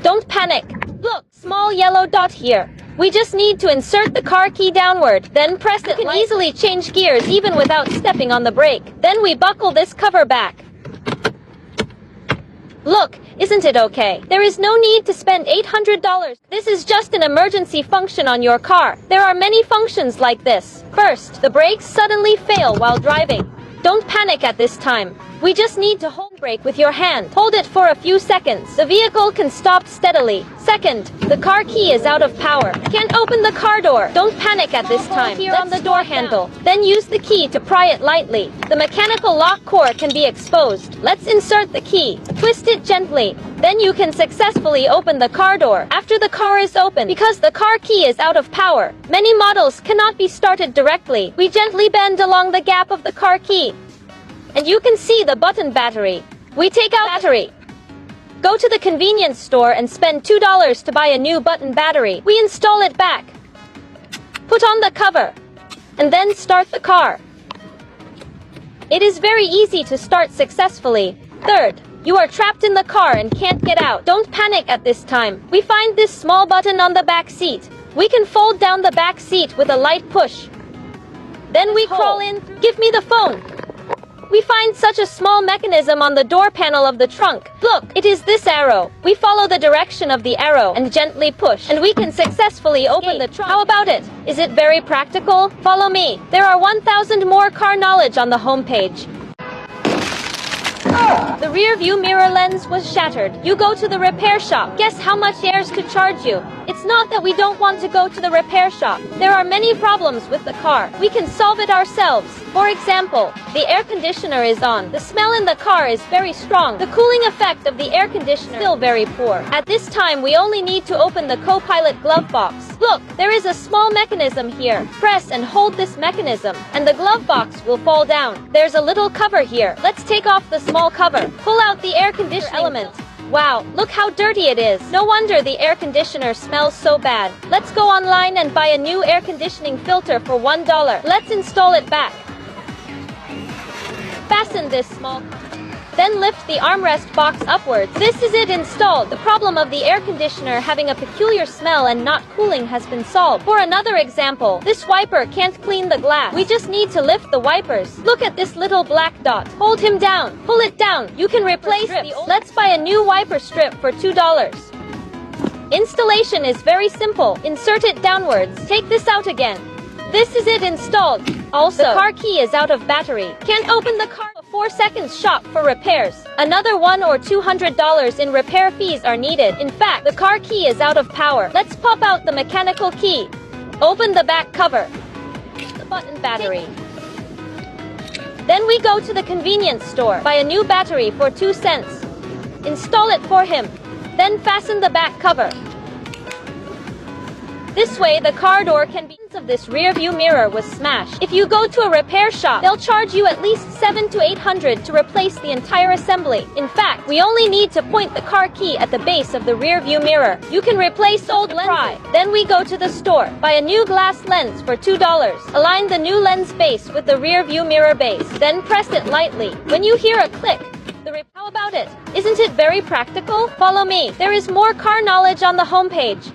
Don't panic. Look, small yellow dot here. We just need to insert the car key downward, then press it. You can easily change gears even without stepping on the brake. Then we buckle this cover back. Look, isn't it okay? There is no need to spend $800. This is just an emergency function on your car. There are many functions like this. First, the brakes suddenly fail while driving. Don't panic at this time. We just need to hold brake with your hand. Hold it for a few seconds. The vehicle can stop steadily. Second, the car key is out of power. Can't open the car door. Don't panic at this time. Here on the door handle. Then use the key to pry it lightly. The mechanical lock core can be exposed. Let's insert the key. Twist it gently. Then you can successfully open the car door. After the car is open, because the car key is out of power, many models cannot be started directly. We gently bend along the gap of the car key. And you can see the button battery. We take out battery. Go to the convenience store and spend $2 to buy a new button battery. We install it back. Put on the cover. And then start the car. It is very easy to start successfully. Third, you are trapped in the car and can't get out. Don't panic at this time. We find this small button on the back seat. We can fold down the back seat with a light push. Then we crawl in. Give me the phone. We find such a small mechanism on the door panel of the trunk. Look, it is this arrow. We follow the direction of the arrow and gently push, and we can successfully open the trunk. How about it? Is it very practical? Follow me. There are 1,000 more car knowledge on the homepage. The rear view mirror lens was shattered. You go to the repair shop. Guess how much heirs could charge you? It's not that we don't want to go to the repair shop. There are many problems with the car. We can solve it ourselves. For example, the air conditioner is on. The smell in the car is very strong. The cooling effect of the air conditioner is still very poor. At this time, we only need to open the co-pilot glove box. Look, there is a small mechanism here. Press and hold this mechanism, and the glove box will fall down. There's a little cover here. Let's take off the small cover. Pull out the air conditioning element. Wow, look how dirty it is. No wonder the air conditioner smells so bad. Let's go online and buy a new air conditioning filter for $1. Let's install it back. Fasten this small. Then lift the armrest box upwards. This is it installed. The problem of the air conditioner having a peculiar smell and not cooling has been solved. For another example, this wiper can't clean the glass. We just need to lift the wipers. Look at this little black dot. Hold him down. Pull it down. You can replace the old. Let's buy a new wiper strip for $2. Installation is very simple. Insert it downwards. Take this out again. This is it installed. Also, the car key is out of battery. Can't open the car. 4 seconds shop for repairs. Another $100 or $200 in repair fees are needed. In fact, the car key is out of power. Let's pop out the mechanical key. Open the back cover. The button battery. Then we go to the convenience store. Buy a new battery for 2 cents. Install it for him. Then fasten the back cover. This way, the car door can be. Of this rear view mirror was smashed. If you go to a repair shop, they'll charge you at least $700 to $800 to replace the entire assembly. In fact, we only need to point the car key at the base of the rear view mirror. You can replace old lenses. Then we go to the store. Buy a new glass lens for $2. Align the new lens base with the rear view mirror base. Then press it lightly. When you hear a click, how about it? Isn't it very practical? Follow me. There is more car knowledge on the homepage.